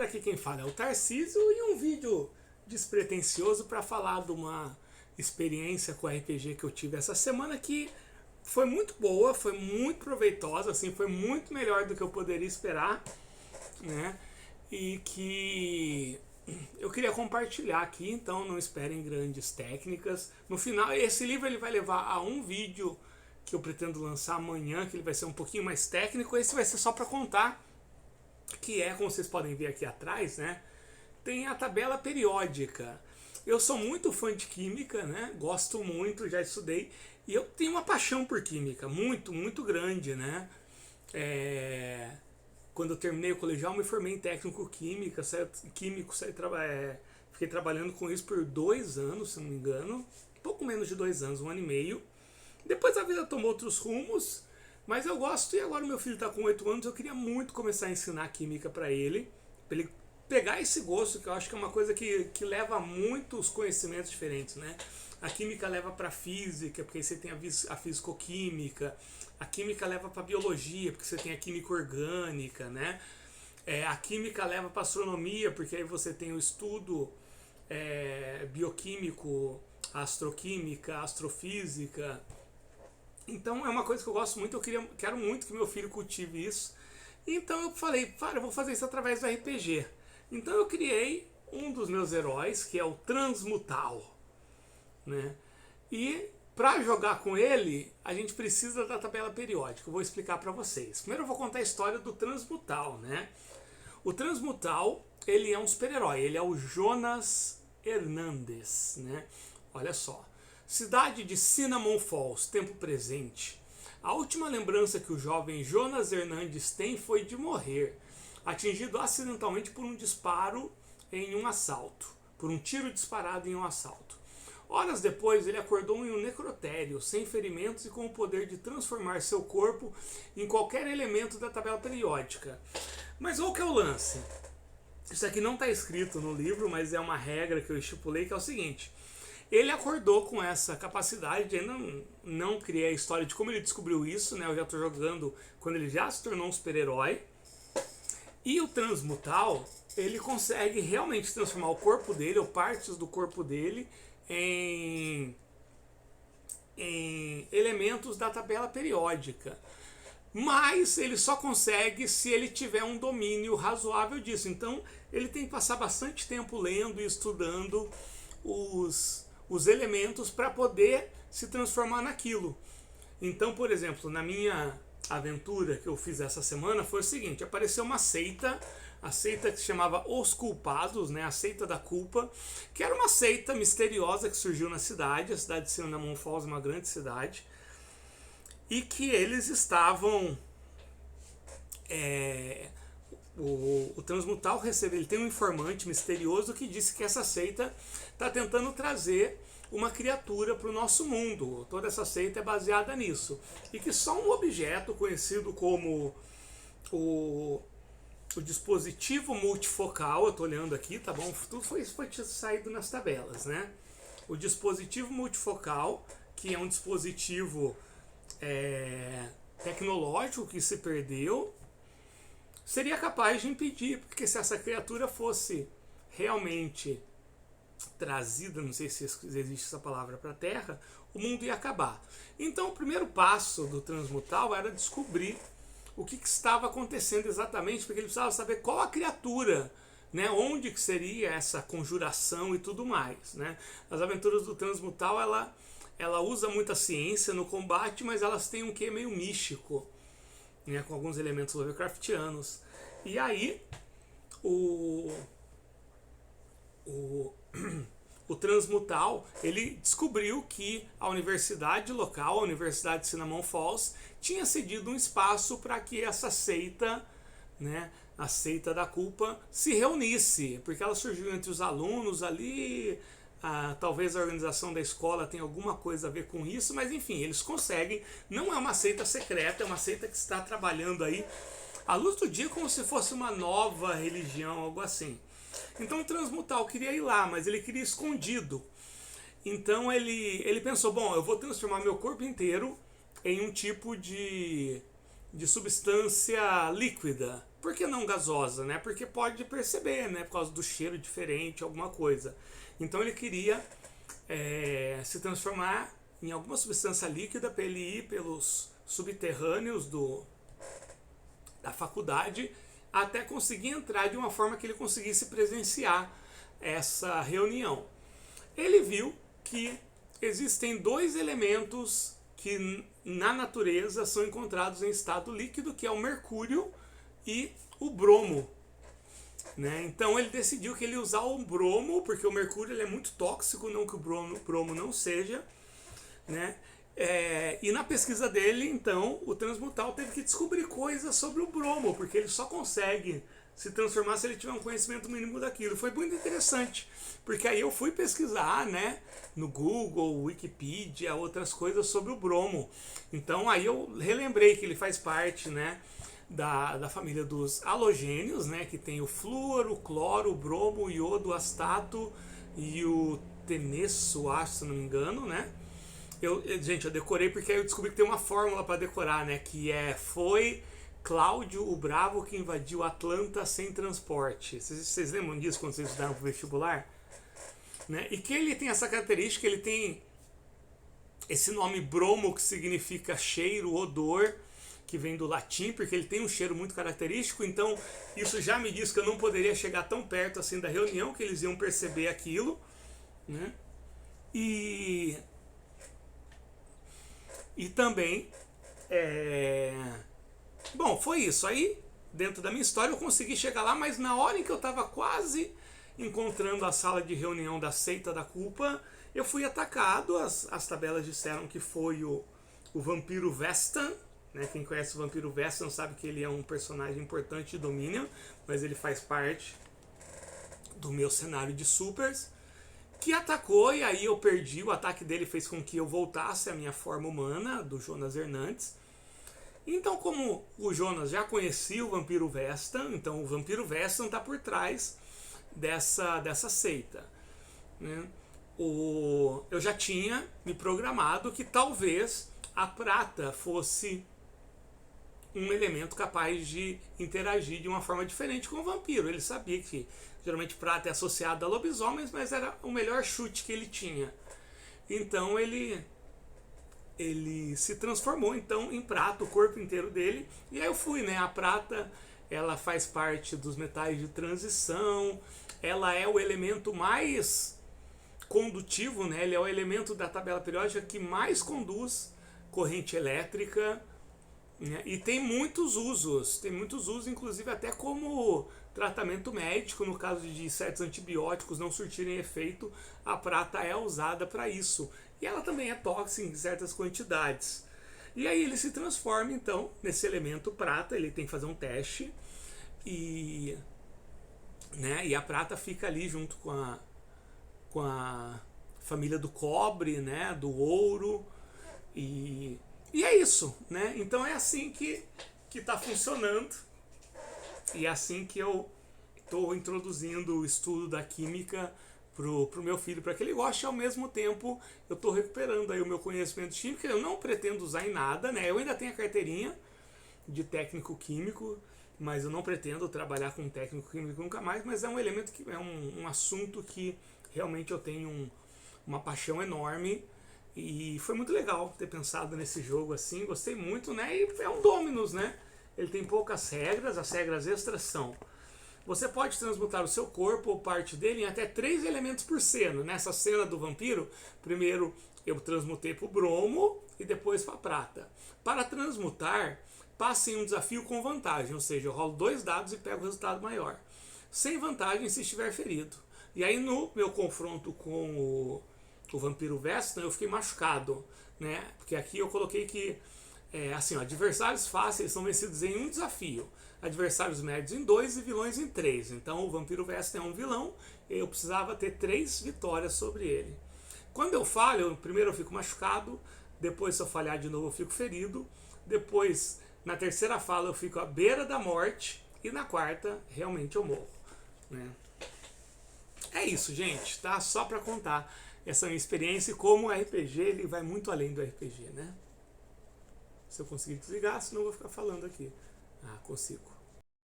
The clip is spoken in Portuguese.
galera, aqui quem fala é o Tarcísio e um vídeo despretensioso para falar de uma experiência com RPG que eu tive essa semana que foi muito boa, foi muito proveitosa, assim, foi muito melhor do que eu poderia esperar, né? E que eu queria compartilhar aqui, então não esperem grandes técnicas. No final, esse livro ele vai levar a um vídeo que eu pretendo lançar amanhã, que ele vai ser um pouquinho mais técnico. Esse vai ser só para contar que é, como vocês podem ver aqui atrás, né? Tem a tabela periódica. Eu sou muito fã de química, né? Gosto muito, já estudei. E eu tenho uma paixão por química, muito, muito grande, né? Quando eu terminei o colegial, me formei em técnico química, fiquei trabalhando com isso por 2 anos, se não me engano. Pouco menos de 2 anos, 1 ano e meio. Depois a vida tomou outros rumos, mas eu gosto, e agora meu filho está com 8 anos, eu queria muito começar a ensinar química para ele pegar esse gosto, que eu acho que é uma coisa que leva a muitos conhecimentos diferentes, né? A química leva para a física, porque você tem a fisicoquímica, a química leva para a biologia, porque você tem a química orgânica, né? A química leva para a astronomia, porque aí você tem o estudo bioquímico, astroquímica, astrofísica. Então é uma coisa que eu gosto muito, quero muito que meu filho cultive isso. Então eu falei, cara, eu vou fazer isso através do RPG. Então eu criei um dos meus heróis, que é o Transmutal, né? E para jogar com ele, a gente precisa da tabela periódica. Eu vou explicar para vocês. Primeiro eu vou contar a história do Transmutal, né? O Transmutal, ele é um super-herói, ele é o Jonas Hernandes, né? Olha só. Cidade de Cinnamon Falls, tempo presente. A última lembrança que o jovem Jonas Hernandes tem foi de morrer, atingido acidentalmente por um disparo em um assalto, por um tiro disparado em um assalto. Horas depois, ele acordou em um necrotério, sem ferimentos e com o poder de transformar seu corpo em qualquer elemento da tabela periódica. Mas qual que é o lance? Isso aqui não está escrito no livro, mas é uma regra que eu estipulei, que é o seguinte: ele acordou com essa capacidade, eu não criei a história de como ele descobriu isso, né? Eu já estou jogando quando ele já se tornou um super-herói. E o Transmutal, ele consegue realmente transformar o corpo dele, ou partes do corpo dele, em elementos da tabela periódica. Mas ele só consegue se ele tiver um domínio razoável disso. Então ele tem que passar bastante tempo lendo e estudando os elementos para poder se transformar naquilo. Então, por exemplo, na minha aventura que eu fiz essa semana foi o seguinte: apareceu uma seita, a seita que se chamava Os Culpados, né, a seita da culpa, que era uma seita misteriosa que surgiu na cidade. A cidade de Cinnamon Falls é uma grande cidade, e que eles estavam o Transmutal ele tem um informante misterioso que disse que essa seita está tentando trazer uma criatura para o nosso mundo. Toda essa seita é baseada nisso. E que só um objeto conhecido como o dispositivo multifocal, eu estou olhando aqui, tá bom? Tudo foi saído nas tabelas, né? O dispositivo multifocal, que é um dispositivo tecnológico que se perdeu, seria capaz de impedir, porque se essa criatura fosse realmente trazida, não sei se existe essa palavra, para a Terra, o mundo ia acabar. Então o primeiro passo do Transmutal era descobrir o que estava acontecendo exatamente, porque ele precisava saber qual a criatura, né, onde que seria essa conjuração e tudo mais, né? As aventuras do Transmutal, ela usa muita ciência no combate, mas elas têm um quê meio místico, né, com alguns elementos Lovecraftianos. E aí o Transmutal, ele descobriu que a universidade local, a Universidade de Cinnamon Falls, tinha cedido um espaço para que essa seita, né, a seita da culpa, se reunisse, porque ela surgiu entre os alunos ali. Talvez a organização da escola tenha alguma coisa a ver com isso, mas enfim, eles conseguem. Não é uma seita secreta, é uma seita que está trabalhando aí à luz do dia como se fosse uma nova religião, algo assim. Então o Transmutal queria ir lá, mas ele queria escondido. Então ele pensou, bom, eu vou transformar meu corpo inteiro em um tipo de substância líquida, Por que não gasosa, né? Porque pode perceber, né? Por causa do cheiro diferente, alguma coisa. Então ele queria se transformar em alguma substância líquida para ele ir pelos subterrâneos da faculdade até conseguir entrar de uma forma que ele conseguisse presenciar essa reunião. Ele viu que existem dois elementos que na natureza são encontrados em estado líquido, que é o mercúrio e o bromo. Né? Então ele decidiu que ele ia usar o bromo, porque o mercúrio ele é muito tóxico, não que o bromo não seja. Né? E na pesquisa dele, então, o Transmutal teve que descobrir coisas sobre o bromo, porque ele só consegue se transformar se ele tiver um conhecimento mínimo daquilo. Foi muito interessante, porque aí eu fui pesquisar, né, no Google, Wikipedia, outras coisas sobre o bromo. Então aí eu relembrei que ele faz parte, né, da família dos halogênios, né, que tem o flúor, o cloro, o bromo, o iodo, o astato e o tenesso, acho, se não me engano, né. Gente, eu decorei porque aí eu descobri que tem uma fórmula para decorar, né, que foi Cláudio o Bravo que invadiu Atlanta sem transporte. Vocês lembram disso quando vocês estudaram para o vestibular? Né? E que ele tem essa característica, ele tem esse nome bromo que significa cheiro, odor, que vem do latim, porque ele tem um cheiro muito característico, então isso já me diz que eu não poderia chegar tão perto assim da reunião, que eles iam perceber aquilo, né? E também bom, foi isso. Aí, dentro da minha história, eu consegui chegar lá, mas na hora em que eu estava quase encontrando a sala de reunião da seita da culpa, eu fui atacado. As tabelas disseram que foi o vampiro Vestan. Né? Quem conhece o vampiro Vestan sabe que ele é um personagem importante de Dominion, mas ele faz parte do meu cenário de supers, que atacou, e aí eu perdi. O ataque dele fez com que eu voltasse à minha forma humana, do Jonas Hernandes. Então, como o Jonas já conhecia o vampiro Vestan, então o vampiro Vestan está por trás dessa seita. Né? Eu já tinha me programado que talvez a prata fosse um elemento capaz de interagir de uma forma diferente com o vampiro. Ele sabia que geralmente prata é associada a lobisomens, mas era o melhor chute que ele tinha. Então ele se transformou então em prata, o corpo inteiro dele. E aí eu fui, né? A prata, ela faz parte dos metais de transição, ela é o elemento mais condutivo, né? Ele é o elemento da tabela periódica que mais conduz corrente elétrica, né? E tem muitos usos, inclusive até como tratamento médico. No caso de certos antibióticos não surtirem efeito, a prata é usada para isso. E ela também é tóxica em certas quantidades. E aí ele se transforma então nesse elemento prata. Ele tem que fazer um teste e a prata fica ali junto com a família do cobre, né, do ouro, e é isso, né? Então é assim que está funcionando, e é assim que eu estou introduzindo o estudo da química pro meu filho, para que ele goste. Ao mesmo tempo eu estou recuperando aí o meu conhecimento de química. Eu não pretendo usar em nada, né? Eu ainda tenho a carteirinha de técnico químico, mas eu não pretendo trabalhar com técnico químico nunca mais. Mas é um elemento que é um assunto que realmente eu tenho uma paixão enorme, e foi muito legal ter pensado nesse jogo assim. Gostei muito, né? E é um Dominus, né? Ele tem poucas regras. As regras extras são: você pode transmutar o seu corpo ou parte dele em até 3 elementos por cena. Nessa cena do vampiro, primeiro eu transmutei para o bromo e depois para a prata. Para transmutar, passe em um desafio com vantagem, ou seja, eu rolo 2 dados e pego o resultado maior. Sem vantagem se estiver ferido. E aí no meu confronto com o vampiro Vestan, eu fiquei machucado, né? Porque aqui eu coloquei que adversários fáceis são vencidos em um desafio, adversários médios em 2 e vilões em 3. Então o vampiro Vestan é um vilão, e eu precisava ter 3 vitórias sobre ele. Quando eu falho, primeiro eu fico machucado, depois se eu falhar de novo eu fico ferido, depois na terceira fala eu fico à beira da morte, e na quarta realmente eu morro, né? É isso, gente, tá? Só para contar essa minha experiência, e como o RPG ele vai muito além do RPG, né? Se eu conseguir desligar, senão eu vou ficar falando aqui. Ah, consigo.